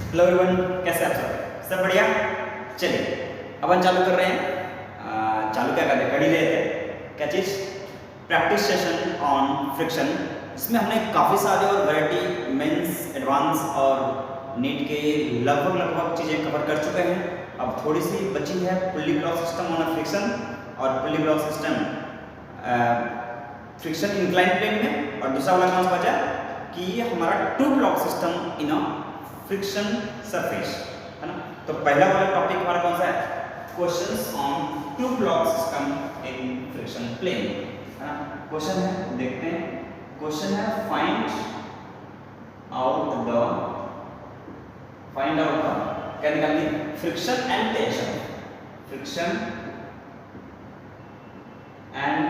Hello everyone, कैसे आप सब बढ़िया। चलिए अब हम चालू कर रहे हैं। चालू क्या कर ही रहे थे, क्या चीज़, प्रैक्टिस सेशन ऑन फ्रिक्शन। इसमें हमने काफ़ी सारे और वैरायटी मेंस, एडवांस और नीट के लगभग चीज़ें कवर कर चुके हैं। अब थोड़ी सी बची है pulley block system on friction और pulley block system friction incline plane में, और दूसरा वाला कौन सा बचा कि ये हमारा two block system in a friction surface, है ना। तो पहला वाला टॉपिक हमारा कौन सा है, questions on two block system in friction plane, है ना। क्वेश्चन है, देखते हैं। क्वेश्चन है फाइंड आउट द क्या निकालिए, friction and tension, friction and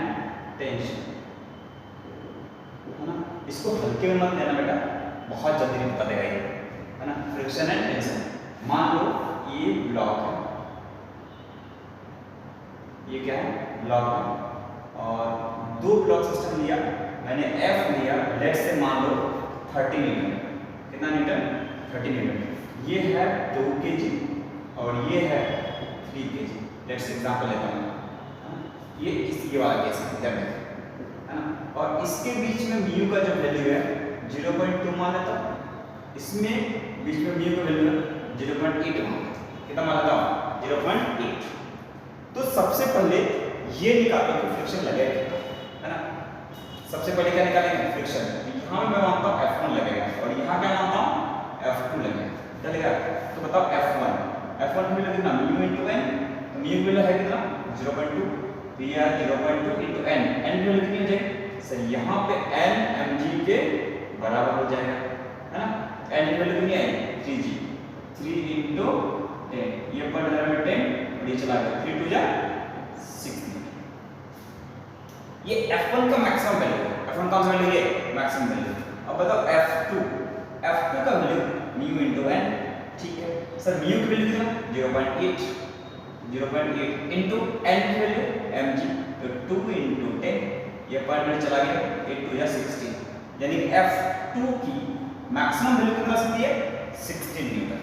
tension, है ना। इसको हल्के में मत लेना बेटा, बहुत जल्दी नहीं बता देगा ये, है ना। फ्रिक्शन एंड टेंशन, मान लो ये ब्लॉक है, ये क्या है, ब्लॉक है, और दो ब्लॉक सिस्टम लिया मैंने, एफ लिया, लेट से मान लो 30 न्यूटन, कितना न्यूटन, 30 न्यूटन। ये है 2 kg और ये है 3 kg। लेट्स एग्जांपल लेता हूँ, ये वाला केस है ना। और इसके बीच में म्यू का जो वैल्यू है 0.2 मान लेता हूँ, इसमें बीच में म्यू का वैल्यू है 0.8 मान लेता हूँ, कितना मान लेता हूँ, 0.8। तो सबसे पहले ये निकालो कि फ्रिक्शन लगेगा, है ना। सबसे पहले क्या निकालेंगे, फ्रिक्शन। यहाँ मैं मानता हूँ F1 लगेगा और यहाँ क्या मानता हूँ, F2 लगेगा, चलेगा। तो बताओ F1 की वैल्यू कितना, म्यू इंटू एन, तो म्यू की वैल्यू है कितना, 0.2, तो ये 0.2 इंटू एन, एन की वैल्यू कितनी हो जाएगी सर, यहाँ पे n mg के बराबर हो जाएगा, है ना। n की वैल्यू कितनी आएगी, 3g, 3 इंटू 10, ये पढ़ रहा है 10 और ये चला गया 3 2 जा 6। ये F1 का मैक्सिमम वैल्यू है, F1 कौन सा वैल्यू है, मैक्सिमम वैल्यू। अब बताओ F2 का वैल्यू म्यू इंटू n, ठीक है सर। म्यू की वैल्यू कितना, 0.8 इंटू n की वैल्यू mg, तो 2 इंटू 10, ये पॉइंट में चला गया, 8 2 जा 16, यानी F2 की मैक्सिमम वैल्यू कितना सकती है, 16 न्यूटन।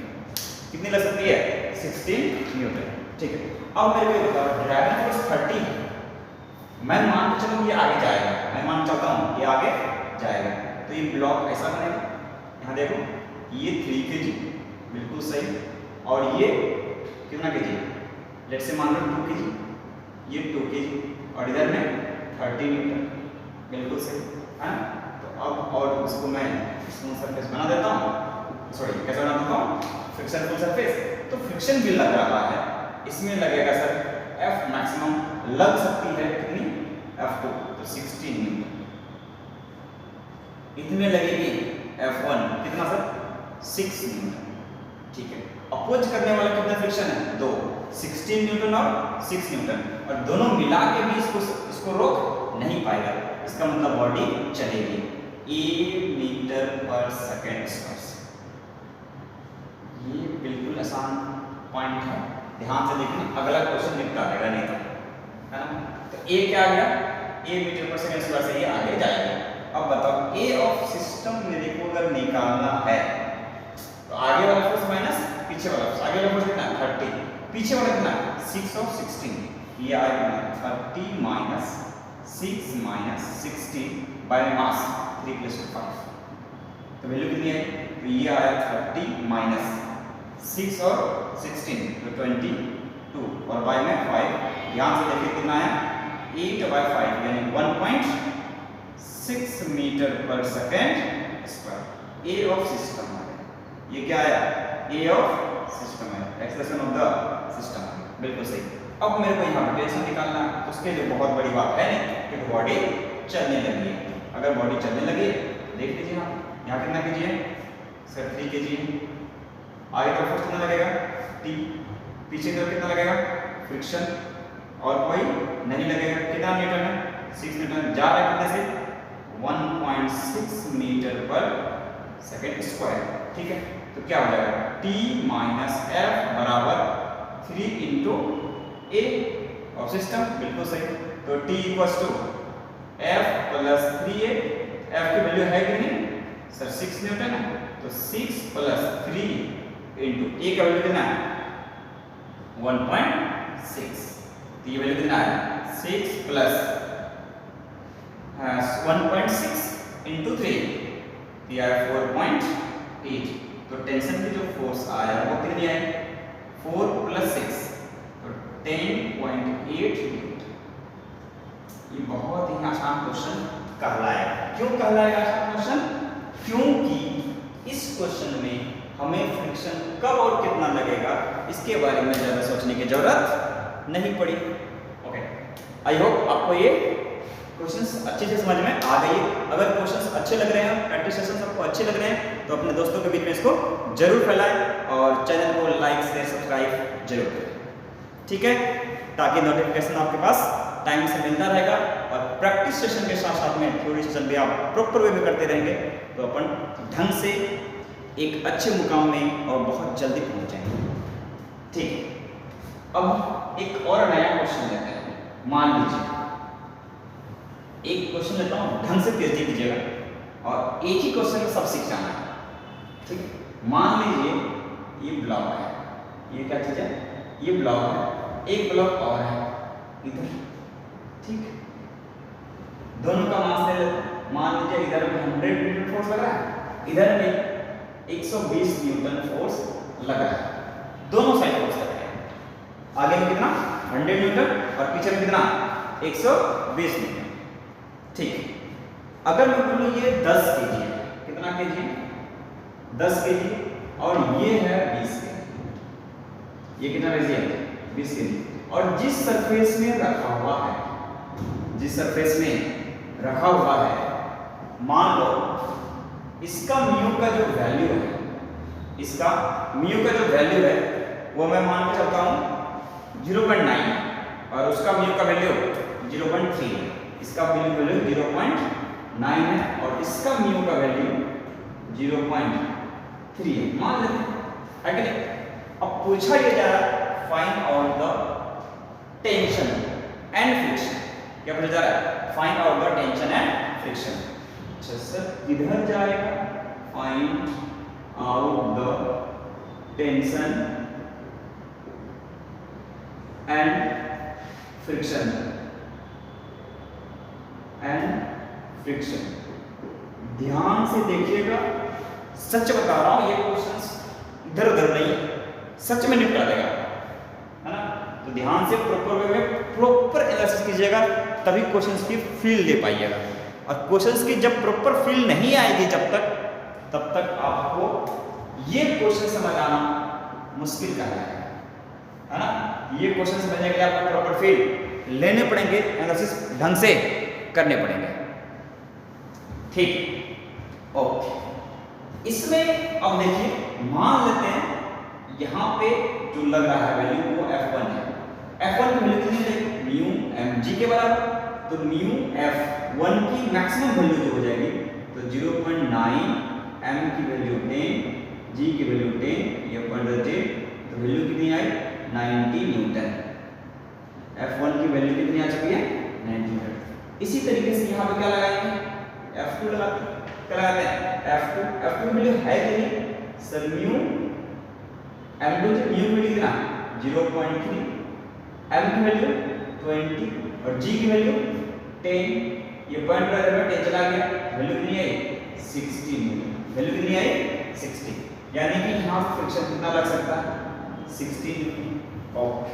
कितनी लग सकती है, 16 न्यूटन, ठीक है। अब मेरे को बताओ ड्रैगन फोर्स 30 है, मैं मान के चलूं ये आगे जाएगा, मैं मान चलता हूं ये आगे जाएगा, तो ये ब्लॉक ऐसा बनेगा। यहाँ देखो ये 3 kg बिल्कुल सही, और ये कितना kg, लेट से मान लो 2 kg, ये 2 kg, और इधर में 30 न्यूटन, बिल्कुल सही, है ना। तो अब और उसको मैं स्मूथ सरफेस बना देता हूँ, सॉरी कैसे बना देता हूँ, फ्रिक्शन फुल सरफेस। तो फ्रिक्शन भी लग रहा है, इसमें लगेगा सर F मैक्सिमम लग सकती है कितनी, F2, तो 16 न्यूटन। इतने लगेगी F1 कितना सर, 6 न्यूटन, ठीक है। अपोज करने वाला कितना फ्रिक्शन है, 2, 16 न्यूटन और 6 न्यूटन, और दोनों मिला के भी इसको रोक नहीं पाएगा। इसका मतलब बॉडी चलेगी a मीटर पर सेकेंड स्क्वायर। ये बिल्कुल आसान पॉइंट है, ध्यान से देखना, अगला क्वेश्चन निपटा देगा नहीं तो, है ना। तो a क्या आ गया, a मीटर पर सेकेंड स्क्वायर से ये आगे जाएगा। अब बताओ a ऑफ सिस्टम मेरे को अगर निकालना है, तो आगे वाला फोर्स माइनस पीछे वाला फोर्स, आगे वाला फोर्स कितना 30, पीछे वाला कितना 6 और 16, ये आएगा 30 माइनस 6 माइनस 16 बाय मास 3 + 5, तो वैल्यू कितनी है, तो ये आया 30 माइनस 6 और 16, तो 22, और बाय में 5, ध्यान से देखिए कितना आया, 8/5 यानी 1.6 मीटर पर second square. A of system है, ये क्या आया, ए ऑफ सिस्टम है, एक्सप्रेशन ऑफ द सिस्टम, बिल्कुल सही। अब मेरे को यहाँ टेंशन निकालना है, तो उसके लिए बहुत बड़ी बात है नहीं कि बॉडी चलने लगी है। अगर बॉडी चलने लगी देख लीजिए, यहाँ कितना kg है सर, 3 kg है। आगे तरफ फोर्स कितना लगेगा, T, पीछे की तरफ कितना लगेगा, फ्रिक्शन, और कोई नहीं लगेगा, कितना न्यूटन है, 6 न्यूटन, जा रहा है कितने से 1.6 मीटर पर सेकेंड स्क्वायर, ठीक है। तो क्या हो जाएगा, T माइनस F बराबर 3 इंटू A ऑफ सिस्टम, बिल्कुल सही। तो T equals to F plus 3A, F की वैल्यू है कि नहीं सर, 6 न्यूटन है, तो 6 + 3 इंटू ए का वैल्यू कितना है 1.6, तो ये वैल्यू कितना है 6 प्लस 1.6 इंटू 3, ये आया 4.8। तो टेंशन की जो फोर्स आया वो कितनी है 4 प्लस 6, तो 10.8 न्यूटन। ये बहुत ही आसान क्वेश्चन कहलाएगा। क्यों कहलाएगा आसान क्वेश्चन? क्योंकि इस क्वेश्चन में हमें फ्रिक्शन कब और कितना लगेगा इसके बारे में ज़्यादा सोचने की जरूरत नहीं पड़ी। ओके, आई होप आपको ये क्वेश्चंस अच्छे से समझ में आ गई। अगर क्वेश्चंस अच्छे लग रहे हैं, प्रैक्टिस सेशंस आपको अच्छे लग रहे हैं, तो अपने दोस्तों के बीच में इसको जरूर फैलाएं और चैनल को लाइक शेयर सब्सक्राइब जरूर करें, ठीक है, ताकि नोटिफिकेशन आपके पास टाइम से मिलता रहेगा। और प्रैक्टिस सेशन के साथ साथ में थ्योरी सेशन भी आप प्रॉपर वे में करते रहेंगे तो अपन ढंग से एक अच्छे मुकाम में और बहुत जल्दी पहुंच जाएंगे। ठीक, अब एक और नया क्वेश्चन लेते हैं। मान लीजिए एक क्वेश्चन लेता हूं, ढंग से तेजी कीजिएगा और एक ही क्वेश्चन में सब सीख जाना है। ठीक, मान लीजिए ये ब्लॉक है, ये क्या चीज है, ये ब्लॉक है, एक ब्लॉक और है इधर। ठीक, दोनों का मास ले लेते हैं। मान लीजिए इधर में 100 न्यूटन फोर्स लग रहा है, इधर में 120 न्यूटन फोर्स लग रहा है, दोनों साइड फोर्स लग रहे हैं। आगे में कितना 100 न्यूटन और पीछे में कितना 120 न्यूटन। ठीक, अगर मैं बोलूं ये 10 केजी है, कितना केजी है 10 केजी, और ये है 20 केजी, ये कितना केजी है 20 केजी। और जिस सरफेस में रखा हुआ है, जिस सरफेस में रखा हुआ है, मान लो इसका म्यू का जो वैल्यू है, इसका म्यू का जो वैल्यू है वो मैं मान के चलता हूं 0.9 और उसका म्यू का वैल्यू 0.3 है, इसका म्यू वैल्यू 0.9 है और इसका म्यू का वैल्यू 0.3 है, मान लेते हैं। अब पूछा ये जा रहा है find out the tension and friction. क्या पूछा जा रहा है? Find out the tension and friction. अच्छा सर, इधर जाएगा find out the tension and friction ध्यान से देखिएगा, सच बता रहा हूं ये क्वेश्चंस इधर उधर नहीं, सच में निपटा देगा, है ना। तो ध्यान से प्रॉपर वे में प्रॉपर एनालिसिस कीजिएगा, तभी क्वेश्चंस की फील दे पाइएगा। और क्वेश्चंस की जब प्रॉपर फील नहीं आएगी जब तक, तब तक आपको ये क्वेश्चन समझ आना मुश्किल का है ना। ये क्वेश्चन समझने के लिए आपको प्रॉपर फील लेने पड़ेंगे, एनालिसिस ढंग से करने पड़ेंगे। ठीक, ओके। इसमें अब देखिए, मान लेते हैं यहाँ पे जो लग रहा है वैल्यू वो F1 है। F1 की वैल्यू कितनी है? म्यू mg के बराबर। तो म्यू F1 की मैक्सिमम वैल्यू जो हो जाएगी तो 0.9, m की वैल्यू 10, g की वैल्यू 10, ये पॉइंट 10, तो वैल्यू कितनी आई 90 न्यूटन। F1 की वैल्यू कितनी आ चुकी है 90 न्यूटन। इसी तरीके से यहाँ पे क्या लगाएंगे? F2 लगाते हैं। क्या लगाते हैं? F2 की वैल्यू है कितनी? सर म्यू m2 की म्यू की वैल्यू कितना 0.3, m की वैल्यू 20 और g की वैल्यू 10। ये पॉइंट पर अगर 10 चला गया, वैल्यू कितनी आई 60 न्यूटन। वैल्यू कितनी आई 60, यानी कि यहाँ फ्रिक्शन कितना लग सकता है 60 न्यूटन। ओके,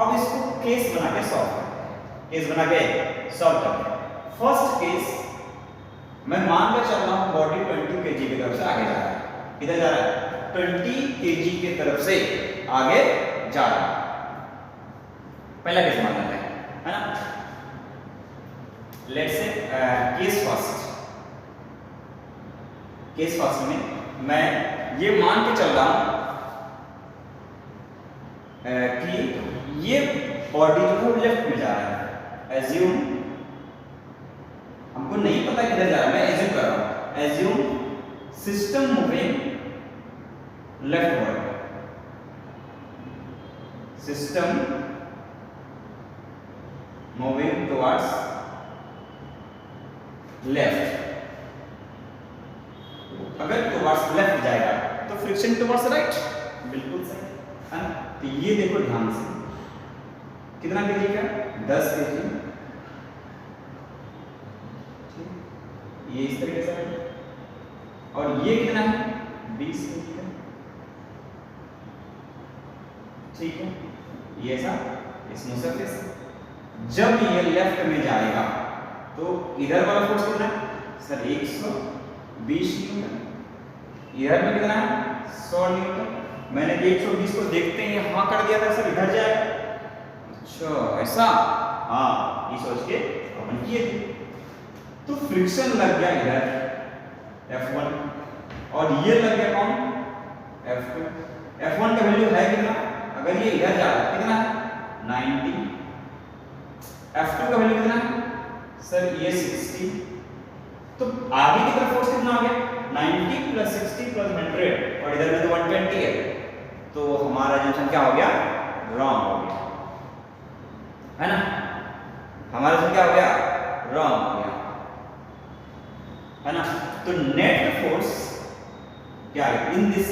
अब इसको केस बना के सॉल्व करते हैं। केस बना के सॉल्व करते हैं। फर्स्ट केस, मैं मान के चल रहा हूँ बॉडी 20 kg की तरफ से आगे जा रहा है। किधर जा रहा है? 20 kg की तरफ से आगे जा रहा है। पहला केस मान लेते हैं, है ना। Let's say case first. Case first में मैं ये मान के चल रहा हूं कि ये बॉडी जो है लेफ्ट में जा रहा है। एज्यूम, हमको नहीं पता किधर जा रहा है, मैं एज्यूम कर रहा हूं। Assume system moving leftward, system moving towards left. अगर टुवर्ड्स लेफ्ट जाएगा तो फ्रिक्शन टुवर्ड्स राइट, बिल्कुल सही है ना। तो ये देखो ध्यान से, कितना केजी का, 10 केजी, ये इस तरीके से है, और ये कितना है, 20 केजी का, ठीक है। ये ऐसा स्मूथ सरफेस। जब ये लेफ्ट में जाएगा तो इधर वाला फोर्स कितना है सर, 120 न्यूटन, इधर में कितना है 100 न्यूटन। मैंने 120 को देखते ही हाँ कर दिया था सर, इधर जाए, अच्छा ऐसा, हाँ ये सोच के अपन किए थे। तो फ्रिक्शन लग गया इधर F1 और ये लग गया कौन, F2। F1 का वैल्यू है कितना, अगर ये इधर जा रहा है कितना है 90, F2 का वैल्यू कितना है सर, ये 60। तो आगे की तरफ फोर्स कितना आ गया, 90 + 60 + 100, और इधर में तो 120 है, तो हमारा जंक्शन क्या हो गया, रॉन्ग हो गया, है ना। हमारा जंक्शन क्या हो गया, रॉन्ग हो गया, है ना। तो नेट फोर्स क्या है in this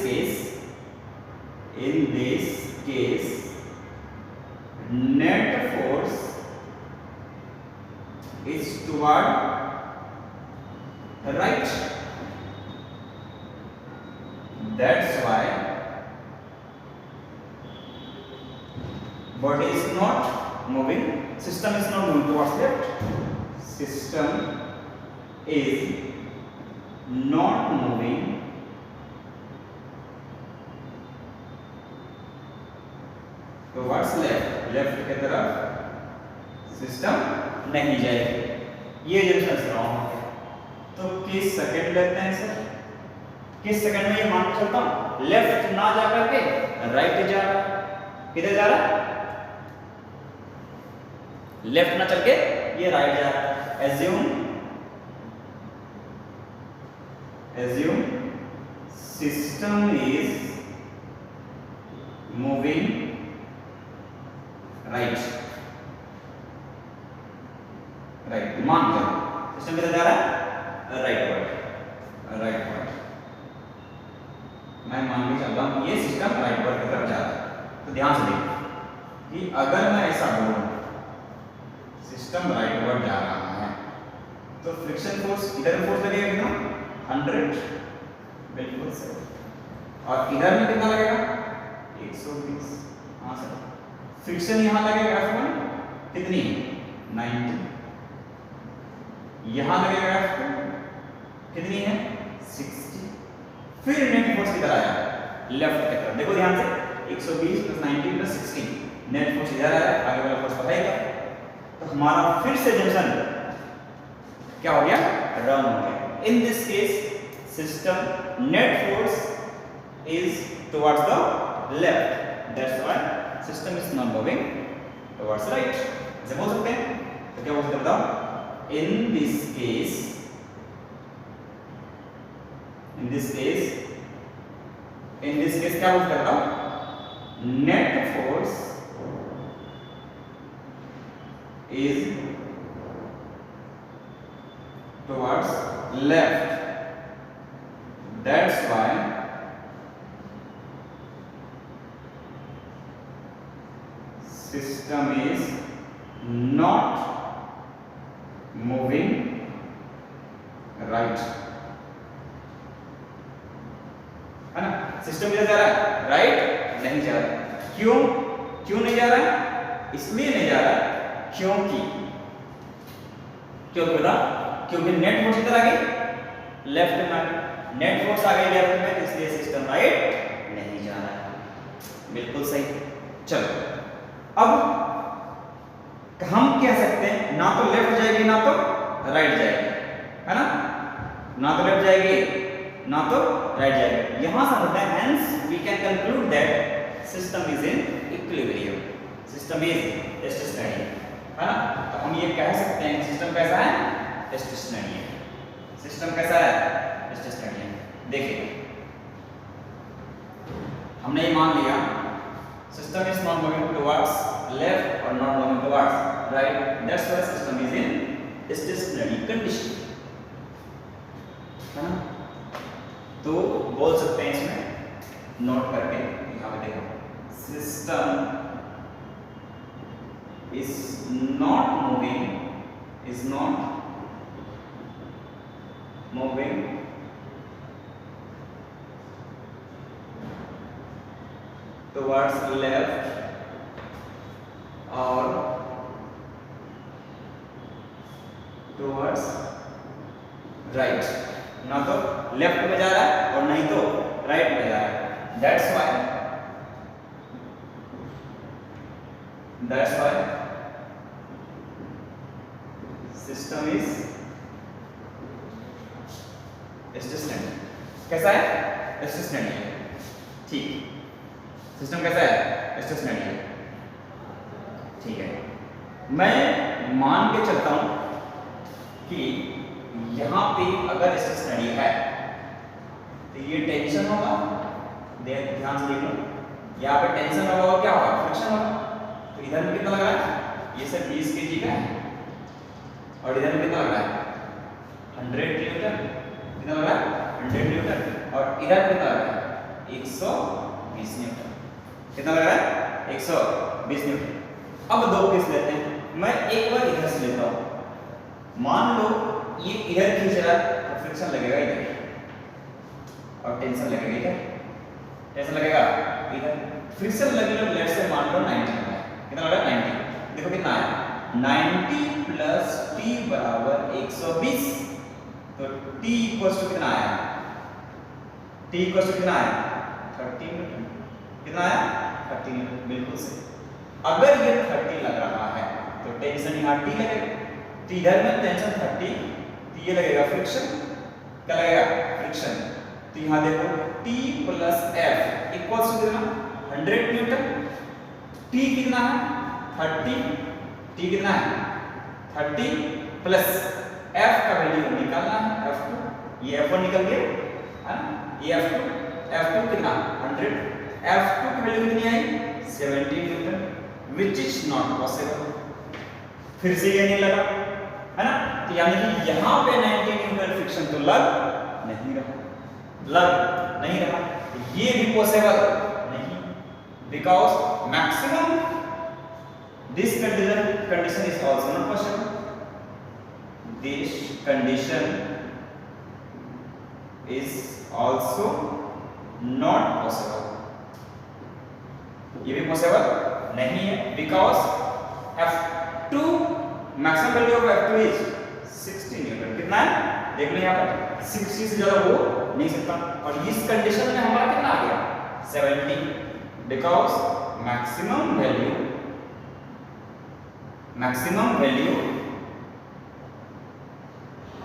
case, net force is toward right, that's why body is not moving, system is not moving towards left, system is not moving towards left की तरफ सिस्टम नहीं जाएगी। ये जंक्शन रॉन्ग हो गया। तो किस सेकंड लेते हैं सर, किस सेकंड में ये मान के चलता हूं, लेफ्ट ना जा करके राइट जा रहा है, किधर जा रहा है, लेफ्ट ना चल के ये राइट जा रहा है। Assume system is moving right, मान लो सिस्टम किधर जा रहा है, राइट वर्ड। मैं मान के चल रहा हूं ये सिस्टम राइट वर्ड की तरफ जा रहा है। तो ध्यान से देखो कि अगर मैं ऐसा बोलूं सिस्टम राइट वर्ड जा रहा है, तो फ्रिक्शन फोर्स इधर फोर्स लगेगा कितना 100, बिल्कुल सही, और इधर में कितना लगेगा 120, हाँ सर। फ्रिक्शन यहां लगेगा F1 कितनी 90, यहां लगेगा F2 कितनी है 60, फिर नेट फोर्स किधर आया लेफ्ट की तरफ, देखो ध्यान से 120 + 90 + 60, नेट फोर्स इधर आया, आगे वाला फोर्स पढ़ाएगा, तो हमारा फिर से जंक्शन क्या हो गया, रॉन्ग हो गया। In this case system net force is towards the left, that's why system is not moving towards right. ऐसे बोल सकते हैं, तो क्या बोल सकते हैं बताओ, in this case क्या बोल सकता हूं, net force is towards left, that's why system is not moving right, है ना। सिस्टम किधर जा रहा है, राइट नहीं जा रहा है। क्यों नहीं जा रहा है, इसलिए नहीं जा रहा है क्योंकि बता, क्योंकि नेट फोर्स इधर आ गई लेफ्ट में, नेट फोर्स आ गई लेफ्ट में, इसलिए सिस्टम राइट नहीं जा रहा है, बिल्कुल सही। चलो अब हम कह सकते हैं ना तो लेफ्ट जाएगी ना तो राइट जाएगी, है ना तो लेफ्ट जाएगी ना तो राइट जाएगी। यहां से होता है hence we can conclude that system is in equilibrium, system is stationary, है ना। तो हम ये कह सकते हैं कि सिस्टम कैसा है, स्टेशनरी है। सिस्टम कैसा है, स्टेशनरी है। देखिए हमने ये मान लिया system is not moving towards left और not moving towards right, that's why system is in stationary condition, है ना। तो बोल सकते हैं इसमें नोट करके यहाँ पे देखो, system is not moving towards left or towards right, ना तो लेफ्ट में जा रहा है और नहीं तो राइट में जा रहा है। That's why system is stationary। कैसा है? stationary है। ठीक, सिस्टम कैसा है? स्टेशनरी है। ठीक है, मैं मान के चलता हूं कि यहां पे अगर स्टेशनरी है तो ये टेंशन होगा, ध्यान से देख लो, यहाँ पे टेंशन होगा और क्या होगा? फ्रिक्शन होगा। तो इधर में कितना लग रहा है? ये सब 20 kg का है और इधर में कितना लग रहा है? 100 न्यूटन। कितना लग रहा है? 100 न्यूटन। और इधर कितना लग रहा है? 120 न्यूटन। कितना लग रहा है? 120 न्यूटन। अब दो केस लेते हैं, मैं एक बार इधर से लेता हूं। मान लो ये इधर खींच रहा है तो फ्रिक्शन लगेगा इधर और टेंशन लगेगा इधर। टेंशन लगेगा इधर, फ्रिक्शन लगेगा लेट से मान लो 90 लगा है। कितना लगा? 90। देखो कितना है? 90 प्लस t बराबर 120। तो t इक्वल्स टू कितना आया? t इक्वल्स टू कितना आया? 30 न्यूटन। कितना आया? 30 न्यूटन। बिल्कुल सही। अगर ये 30 लग रहा है तो टेंशन यहाँ t लगेगा, तो इधर में टेंशन 30, तो ये लगेगा फ्रिक्शन। क्या लगेगा? फ्रिक्शन। तो यहाँ देखो t plus f equals to कितना? 100 न्यूटन। t कितना है? 30। t कितना है? 30 प्लस f का वैल्यू निकालना है, f2। ये f1 निकल गया है ना, ये f2 कितना? 100। f2 की वैल्यू कितनी आई? 70 Newton, which is not possible। फिर से ये नहीं लगा है ना, तो यानी कि यहाँ पे 90 न्यूटन फ्रिक्शन तो लग नहीं रहा, ये भी पॉसिबल नहीं, because maximum this condition is also not possible. This condition is also not possible, ये भी पॉसिबल नहीं है, because F2 maximum value of F2 is 60 Newton. कितना है? देख लो यहाँ पर 60 से ज्यादा हो नहीं सकता। और इस कंडीशन में हमारा कितना आ गया? 70, because maximum value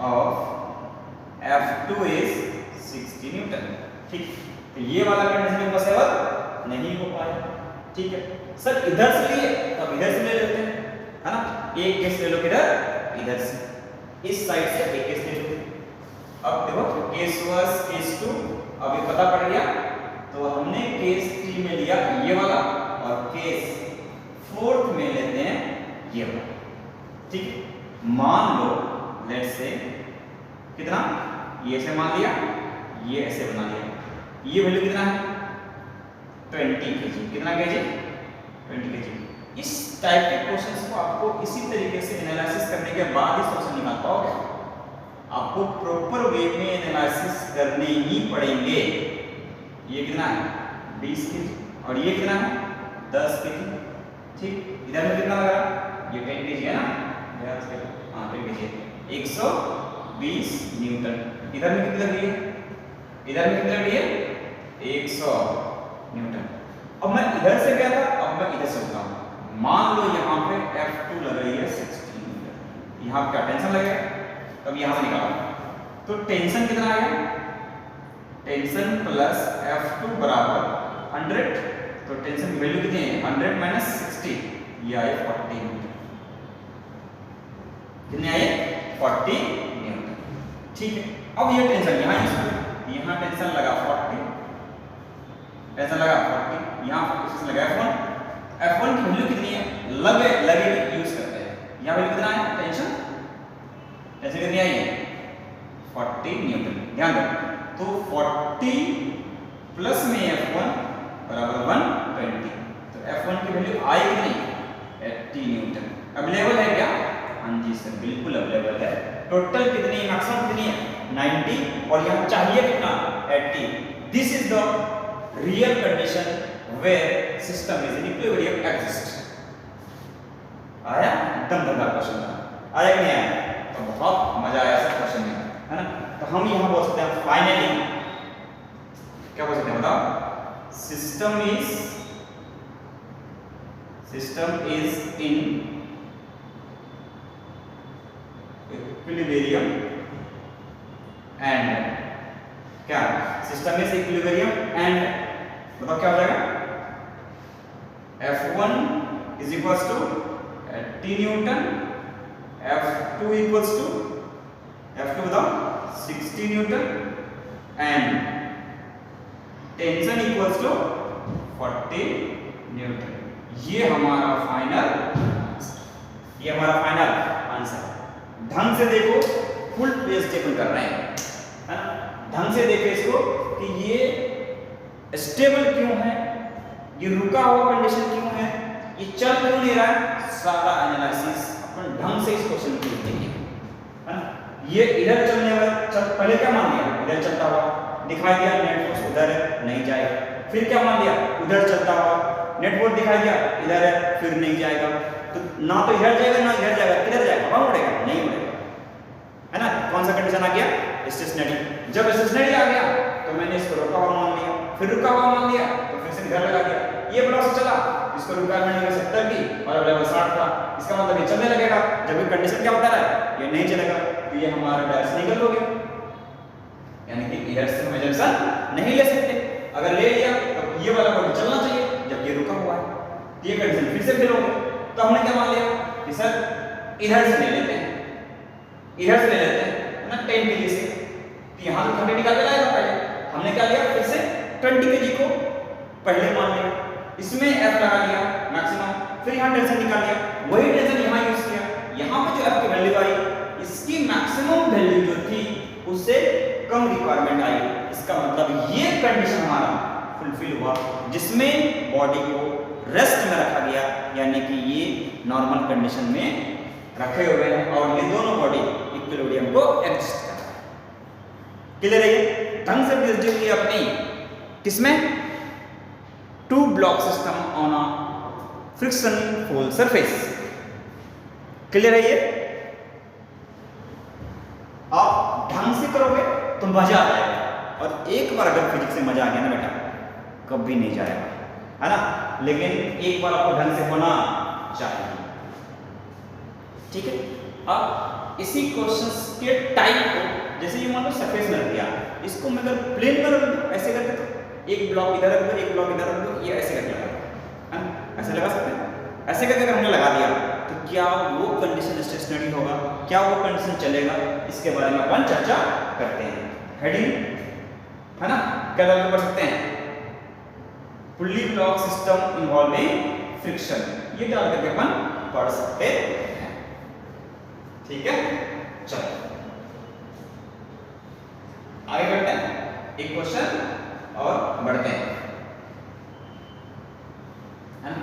of F2 is 60 Newton. ठीक, तो ये वाला कंडीशन पॉसिबल नहीं हो पाया। ठीक है सर, इधर से लिए तब इधर से ले लेते हैं, है ना। एक केस ले लो किधर? इधर से, इस साइड से एक केस ले लो। अब देखो केस 1 केस 2 अब ये पता पड़ गया, तो हमने केस 3 में लिया ये वाला और केस 4 में लेते हैं ये वाला। ठीक है, मान लो लेट्स से कितना, ये ऐसे मान लिया, ये ऐसे बना लिया, ये वैल्यू कितना है? 20 kg। कितना kg? 20 kg। इस टाइप के क्वेश्चंस को आपको इसी तरीके से एनालिसिस करने के बाद ही सॉल्यूशन निकाल पाओगे। आपको प्रॉपर वे में एनालिसिस करने ही पड़ेंगे। ये कितना है? 20 kg और ये कितना है? 10 kg। ठीक, इधर में कितना लगा? ये 10 kg है ना, ध्यान से, हाँ 10 kg, 120 न्यूटन। इधर में कितनी लग रही है? इधर में कितनी लग रही है? 100 न्यूटन। अब मैं इधर से गया था, अब मैं इधर से उठा हूं। मान लो यहाँ पे F2 लग रही है 60 न्यूटन, यहाँ क्या टेंशन लगेगा? तब यहाँ से निकालो तो टेंशन कितना आएगा? टेंशन प्लस F2 बराबर 100। तो टेंशन की वैल्यू कितनी है? 100 माइनस 60, ये आए 40 न्यूटन। कितने आए? 40 न्यूटन। ठीक है, अब ये टेंशन यहाँ टेंशन लगा 40, टेंशन लगा 40, यहाँ लगा F1 की वैल्यू कितनी है? लगे यूज करते हैं, यहाँ वैल्यू कितना है? टेंशन कितनी आई है? 40 न्यूटन। ध्यान दो, तो 40 प्लस में F1 बराबर 120। तो F1 की वैल्यू आएगी नहीं 80 न्यूटन। अवेलेबल है क्या? हाँ जी सर, बिल्कुल अवेलेबल है। टोटल कितनी, मैक्सिमम कितनी है 90, और यहाँ चाहिए कितना 80। This is the real condition where system is in equilibrium exist. आया? एकदम मजेदार क्वेश्चन था, आया कि नहीं आया? तो बहुत मजा आया सर क्वेश्चन में, है ना? तो हम यहाँ बोल सकते हैं फाइनली, क्या बोल सकते हैं बताओ? System is in equilibrium and, क्या सिस्टम इज इक्विलिब्रियम एंड, बताओ क्या हो जाएगा? F1 is equals to 80 newton, F2 equals to, F2 बताओ 60 newton and tension equals to 40 newton. ये हमारा फाइनल आंसर, ये हमारा फाइनल आंसर। ढंग से देखो, फुल पेज टेबल कर रहे हैं, है ना? ढंग से देखो इसको कि ये स्टेबल क्यों है, ये रुका हुआ कंडीशन क्यों है, ये चल क्यों नहीं रहा है, सारा एनालिसिस अपन ढंग से इस क्वेश्चन को देखेंगे, है ना? ये इधर चलने वाला पहले क्या मान लिया, इधर चलता हुआ दिखाई दिया, नेट फोर्स उधर है नहीं जाएगा। फिर क्या मान लिया, उधर चलता हुआ नेट फोर्स दिखाई दिया, इधर है फिर नहीं जाएगा। तो ना तो इधर जाएगा ना इधर जाएगा, किधर जाएगा, वहां उड़ेगा नहीं उड़ेगा, है ना? कौन सा कंडीशन आ गया, स्टेशनरी। जब स्टेशनरी आ गया तो मैंने इसको रुका हुआ मान लिया, फिर रुका हुआ मान लिया तो फिर से इधर लगा दिया। ये ब्लॉक से चला, इसको रिक्वायरमेंट है 70 की और लेवल 60 था, इसका मतलब ये चलने लगेगा। जब ये कंडीशन क्या बता रहा है, ये नहीं चलेगा, तो ये हमारा डायरेक्शन निकल हो गया, यानी कि इधर से हम जंक्शन नहीं ले सकते। अगर ले लिया तो ये वाला बॉडी चलना चाहिए, जब ये रुका हुआ है तो ये कंडीशन फिर से फेल हो गई। तो हमने क्या मान लिया कि सर इधर से ले लेते हैं, इधर से ले लेते हैं, है ना, 10 kg से। तो यहाँ से 30 निकाल के लाएगा, पहले हमने क्या लिया, फिर से 20 kg को पहले मान लिया, इसमें F लगा लिया मैक्सिमम, फिर यहाँ टेंशन निकाल लिया, वही टेंशन यहाँ यूज किया। यहाँ पे जो F की वैल्यू आई, इसकी मैक्सिमम वैल्यू जो थी उससे कम रिक्वायरमेंट आई। इसका मतलब ये कंडीशन हमारा फुलफिल हुआ, जिसमें बॉडी को रेस्ट में रखा गया, यानी कि ये नॉर्मल कंडीशन में रखे हुए हैं और ये दोनों बॉडी इक्विलिब्रियम को एडजस्ट कर रहा है। क्लियर है? ये ढंग से बेस्ड हुई अपनी किसमें, two block system on a frictionful surface. Clear है? ये आप ढंग से करोगे तो मजा आ जाएगा, और एक बार अगर फिजिक्स से मजा आ गया ना बेटा, कभी नहीं जाएगा, है ना? लेकिन एक बार आपको ढंग से होना चाहिए, ठीक है? अब इसी क्वेश्चंस के टाइप को, जैसे ये मान लो सरफेस में रख दिया, इसको मैं अगर प्लेन में रख दूं, ऐसे करके, तो एक ब्लॉक इधर रख दो, एक ब्लॉक इधर रख दो, ये ऐसे करके लगा, है ना? ऐसे लगा सकते हैं। ऐसे करके अगर हमने लगा दिया तो क्या वो कंडीशन स्टेशनरी होगा, क्या वो कंडीशन चलेगा, इसके बारे में अपन चर्चा करते हैं। हेडिंग, है ना, क्या डाल कर सकते हैं, पुली ब्लॉक सिस्टम इन्वॉल्विंग फ्रिक्शन, ये डाल करके अपन पढ़ सकते हैं, ठीक है? चलो आगे बढ़ते हैं, एक क्वेश्चन और बढ़ते हैं, है ना?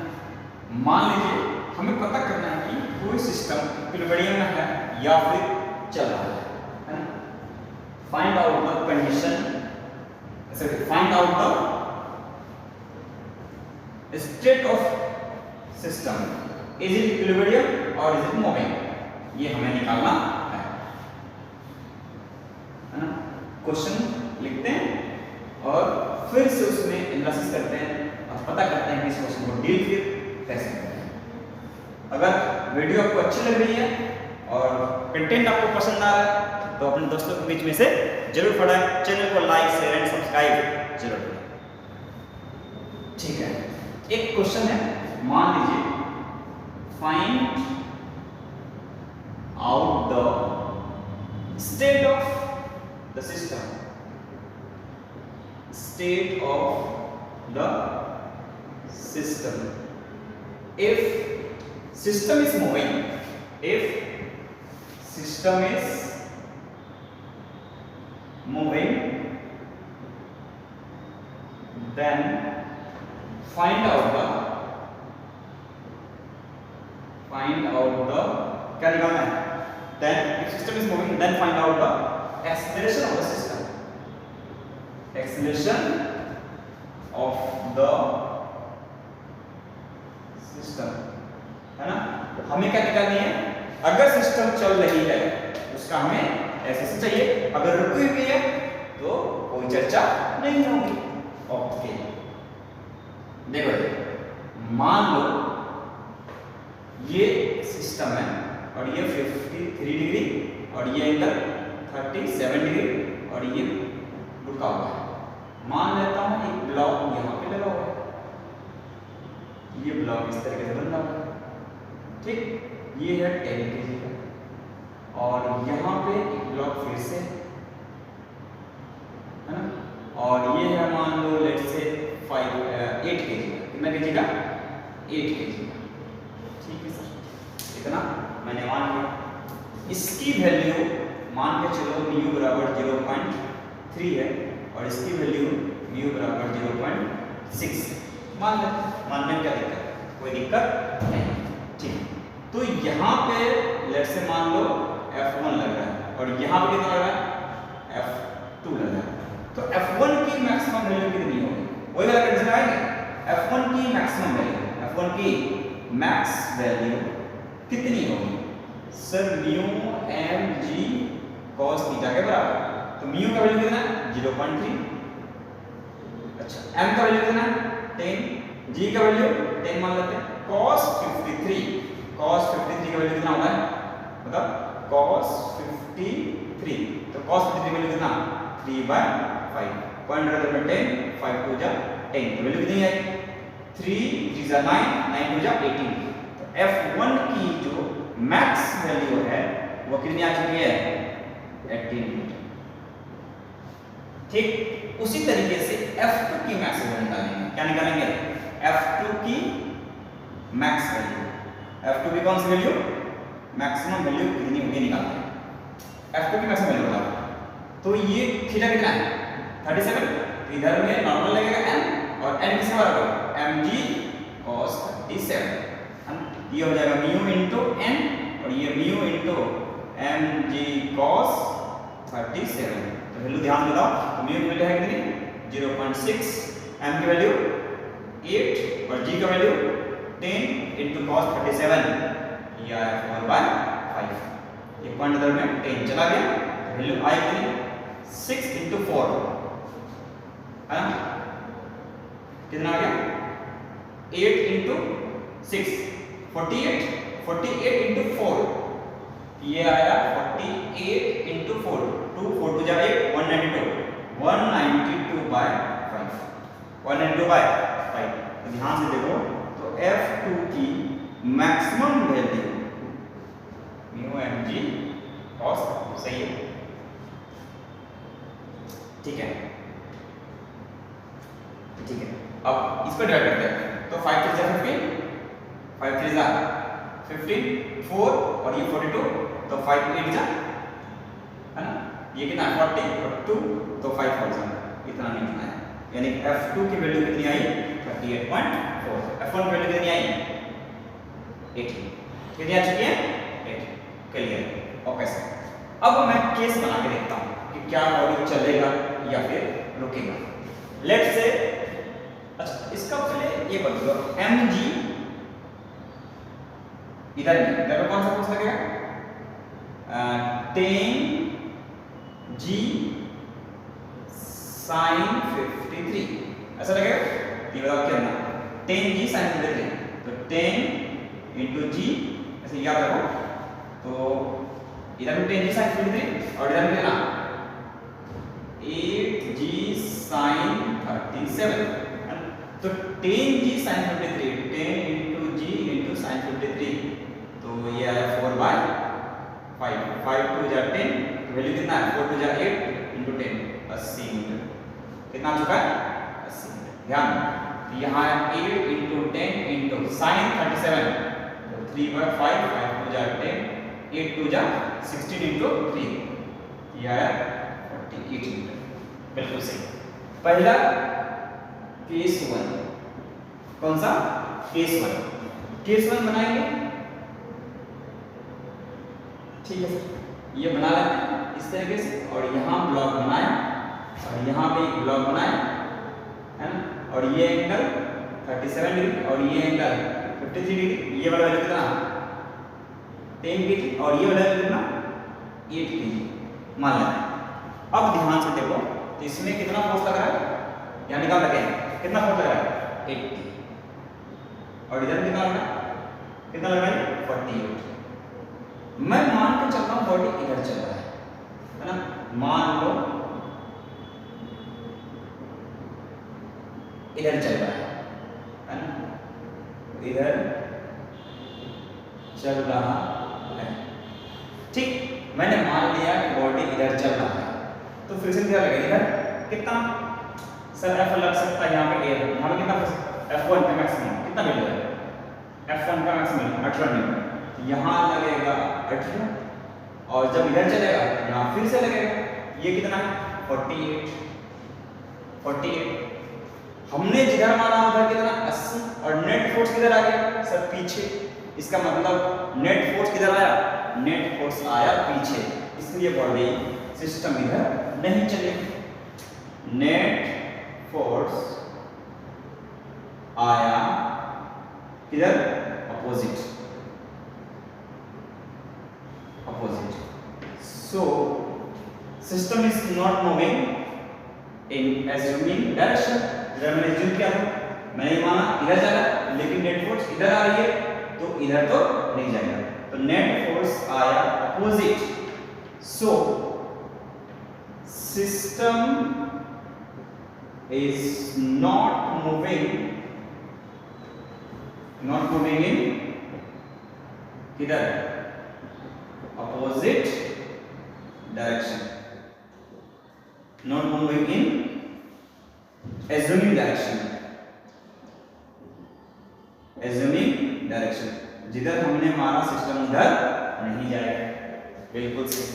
मान लीजिए हमें पता करना है कि कोई सिस्टम इक्विलिब्रियम में है या फिर चल रहा है ना? Find out the condition, find out the state of system, is it equilibrium और इज इट मूविंग, ये हमें निकालना है ना? क्वेश्चन लिखते हैं और फिर से उसमें एनालिसिस करते हैं और पता करते हैं कि इस क्वेश्चन को डील फिर कैसे करते हैं। अगर वीडियो आपको अच्छी लग रही है और कंटेंट आपको पसंद आ रहा है तो अपने दोस्तों के बीच में से जरूर पढ़ाएं, चैनल को लाइक शेयर एंड सब्सक्राइब जरूर करें, ठीक है? एक क्वेश्चन है, मान लीजिए find out the state of the system, state of the system if system is moving, if system is moving, then find out the क्या निकालना है, then if system is moving then find out the acceleration of the system, acceleration of the system, है ना। हमें क्या निकालनी है, अगर सिस्टम चल रही है उसका हमें एक्सेलेरेशन चाहिए, अगर रुकी हुई है तो कोई चर्चा नहीं होगी। ओके देखो मान लो ये सिस्टम है और ये 53 डिग्री और ये एंगल 37 डिग्री और ये रुका हुआ है। मान लेता हूं एक ब्लॉक यहाँ पे लगा हुआ है, ये ब्लॉक इस तरीके से बन रहा है, ठीक। ये है 10 kg का और यहाँ पे एक ब्लॉक फिर से है ना, और ये है मान लो लेट्स से 8 kg का, कितना kg का, 8 kg का, ठीक है सर, इतना मैंने मान लिया। इसकी वैल्यू मान के चलो म्यू बराबर 0.3 है और इसकी वैल्यू म्यू बराबर 0.6 मान लेते, मानने में क्या दिक्कत, कोई दिक्कत नहीं, ठीक। तो यहाँ पे लेट्स से मान लो F1 लग रहा है और यहाँ पे कितना लग रहा है, F2 लग रहा है, तो F1 की मैक्सिमम वैल्यू कितनी होगी, वही वाला कंडीशन आएगा। F1 की मैक्सिमम वैल्यू, F1 की मैक्स वैल्यू कितनी होगी sir, mu M G cos theta के बराबर। तो म्यू का वैल्यू कितना है 0.3, अच्छा एम का वैल्यू कितना है 10, जी का वैल्यू 10 मान लेते हैं, cos 53 का वैल्यू कितना होता है बताओ, cos 53, तो cos 53 वैल्यू कितना 3/5, पॉइंट रखते हैं 10, 5 2 जा 10, तो वैल्यू कितनी है 3 3 जा 9, 9 2 जा 18। तो F1 की जो मैक्स वैल्यू है वो कितनी आ चुकी है 18 मीटर, ठीक। उसी तरीके से F2 की मैक्स वैल्यू निकालेंगे, क्या निकालेंगे, F2 की मैक्स वैल्यू, F2 की कौन सी वैल्यू, मैक्सिमम वैल्यू कितनी होगी निकालते हैं। F2 की मैक्सिमम वैल्यू बताओ, तो ये थीटा कितना है 37, तो इधर में नॉर्मल लगेगा m और n किसके बराबर है mg cos 37, ये हो जाएगा म्यू इनटू n और ये म्यू इनटू mg cos 37। तो वैल्यू ध्यान से बताओ, तो म्यू की वैल्यू है कितनी 0.6, m की वैल्यू 8 और g का वैल्यू 10 इनटू cos 37, ये आया 4/5, ये पॉइंट इधर में 10 चला गया, वैल्यू आई कितनी 6 इनटू 4 है ना, कितना आ गया 8 इनटू 6 48, 48 इनटू 4, ये आया 48 इनटू 4, 2 4 2 जा 8, 192, 192/5, 192/5। तो ध्यान से देखो, तो F2 की maximum value mu mg cos, सही है, ठीक है, ठीक है। अब इस पर डिवाइड करते हैं, तो 5 3 जा 15, 5 3 जा 15, 4 और ये 42, तो 5 8 जा है ना, ये कितना 40 और 2 तो 5000, इतना निकलना है, यानी F2 की वैल्यू कितनी आई 38.4, F1 की वैल्यू कितनी आई 18, कितनी आ चुकी है 18, क्लियर, ओके सर। अब मैं केस बना के देखता हूं कि क्या बॉडी चलेगा या फिर रुकेगा। लेट्स से, अच्छा इसका पहले ये बता दो mg इधर में कौन सा फोर्स लगेगा 10g sin 53, ऐसा लगेगा, ये बताओ कितना 10g sin 53, तो 10 into g ऐसे याद रखो, तो इधर में 10g sin 53 और इधर में कितना 8g sin 37, तो 10g sin 53, 10 into g into sin 53, तो ये आया 4/5, 5 2 जा 10, तो वैल्यू कितना है 4 2 जा 8 into 10, 80 मीटर, कितना आ चुका है 80 मीटर। ध्यान तो यहाँ 8 into 10 into sin 37, तो 3/5, 5 2 जा 10, 8 2 जा 16 into 3, ये आया 48 मीटर, बिल्कुल सही। पहला केस 1 कौन सा? केस 1। केस 1 बनाएंगे, ठीक है सर, ये बना लेते हैं इस तरीके से, और यहाँ ब्लॉक बनाए और यहाँ पे एक ब्लॉक बनाए, है ना, और ये एंगल 37 डिग्री और ये एंगल 53 डिग्री, ये वाला वैल्यू कितना 10 kg और ये वाला वैल्यू कितना 8 kg मान लेते हैं। अब ध्यान से देखो, तो इसमें कितना फोर्स लग रहा है, यहाँ निकाल लगे हैं, कितना फोर्स लग रहा है 80, और इधर कितना लग रहा है, कितना लग रहा है 48। मैं मान के चलता हूँ बॉडी इधर चल रहा है ना, मान लो इधर चल रहा है ना, इधर चल रहा है, ठीक, मैंने मान लिया कि बॉडी इधर चल रहा है, तो फ्रिक्शन क्या लगेगा इधर कितना, सर F लग सकता है यहाँ पे, यहाँ पे कितना F1 का मैक्सिमम कितना मिल रहा है, F1 का मैक्सिमम 18 न्यूटन, यहाँ लगेगा 18, और जब इधर चलेगा यहाँ फिर से लगेगा, ये कितना है 48। हमने जिधर माना उधर कितना 80, और नेट फोर्स किधर आ गया सर पीछे, इसका मतलब नेट फोर्स किधर आया, नेट फोर्स आया पीछे, इसलिए बॉडी सिस्टम इधर नहीं चलेगी। नेट फोर्स आया किधर, opposite, so system is not moving in assuming direction। जब मैंने assume किया था, मैंने माना इधर जा रहा है, लेकिन नेट फोर्स इधर आ रही है, तो इधर तो नहीं जाएगा, तो नेट फोर्स आया opposite, so system is not moving in किधर, opposite direction, not moving in assuming direction, जिधर हमने मारा सिस्टम उधर नहीं जाएगा, बिल्कुल सही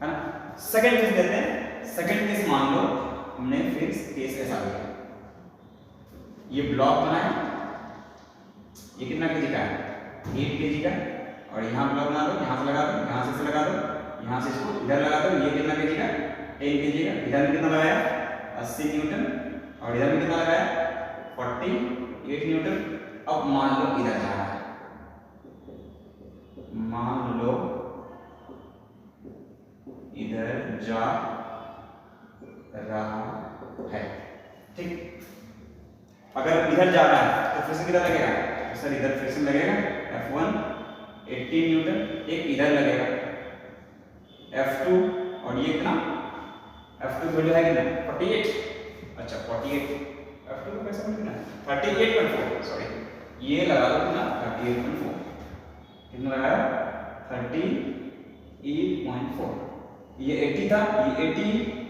है ना। सेकंड केस देते हैं, सेकंड केस मान लो हमने फिर केस ऐसा लिया, ये ब्लॉक बनाया, ये कितना केजी का है 8 केजी का, और यहाँ ब्लॉक बना दो, यहाँ से लगा दो, यहाँ से लगा दो, यहाँ से इसको इधर लगा दो, ये कितना केजी का 10 केजी का, इधर में कितना लगाया 80 न्यूटन, और इधर में कितना लगाया 48 न्यूटन। अब मान लो इधर जा रहा है, मान लो इधर जा रहा है, ठीक, अगर इधर जा रहा है तो फ्रिक्शन कितना लगेगा, सर इधर फ्रिक्शन लगेगा F1 80 न्यूटन, एक इधर लगेगा F2, और ये कितना F2 वैल्यू है कितना 48, अच्छा 48, F2 को कैसे कितना 38.4, सॉरी ये लगा दो कितना 38.4, कितना लगाया 38.4, ये 80 था, ये 80,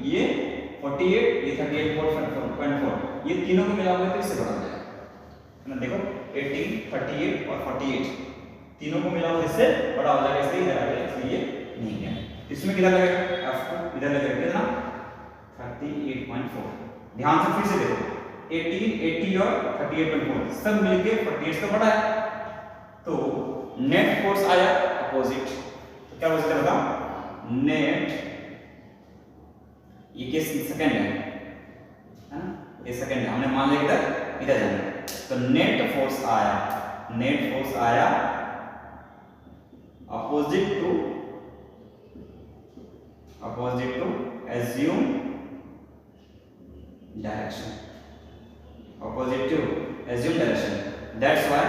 ये 48, ये 38.4, ये तीनों को मिला हुआ तो इससे बड़ा हो जाएगा ना, देखो 80, 38 और 48 तीनों को मिला हुआ इससे बड़ा हो जाएगा, इसलिए इधर आ गया, इसलिए नहीं है। इसमें किधर लगेगा F2 इधर लगेगा कितना 38.4, ध्यान से फिर से देखो 80 और 38.4 सब मिलके 48 तो बड़ा है, तो नेट फोर्स आया अपोजिट, तो क्या हो सकता है बताओ, नेट, ये केस सेकंड है ना, ये सेकंड है, हमने मान लिया इधर जाना, तो नेट फोर्स आया opposite to assume direction, that's why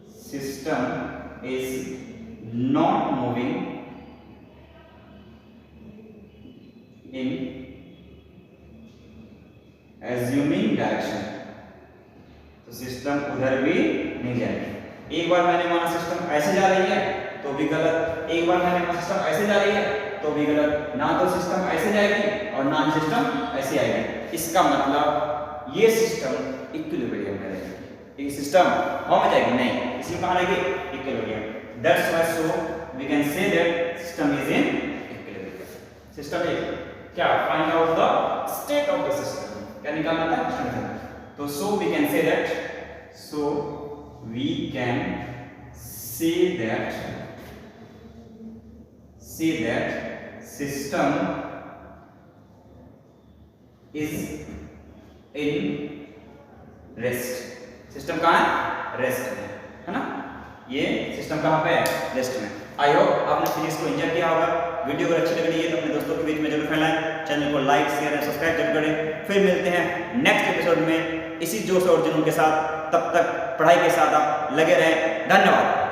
system is not moving in assuming direction, तो सिस्टम उधर भी नहीं जाएगी। एक बार मैंने माना सिस्टम ऐसे जा रही है तो भी गलत, एक बार मैंने माना सिस्टम ऐसे जा रही है तो भी गलत, ना तो सिस्टम ऐसे जाएगी और ना ही सिस्टम ऐसे आएगी, इसका मतलब ये सिस्टम इक्विलिब्रियम में रहेगी, ये सिस्टम हाउ में जाएगी नहीं, इसमें कहां रहेगी equilibrium, that's why so we can say that system is in equilibrium, system is क्या find out the state of the system, क्या निकालना था सिस्टम। तो so we can say that system is in rest. System कहाँ है? Rest में, है ना। ये सिस्टम कहाँ पे है? रेस्ट में। आई होप आपने फिजिक्स को एंजॉय किया होगा। वीडियो अगर अच्छी लग रही है तो अपने दोस्तों के बीच में जरूर फैलाएं, चैनल को लाइक शेयर एंड सब्सक्राइब जरूर करें। फिर मिलते हैं नेक्स्ट एपिसोड में इसी जोश और जुनून के साथ। तब तक पढ़ाई के साथ आप लगे रहें। धन्यवाद।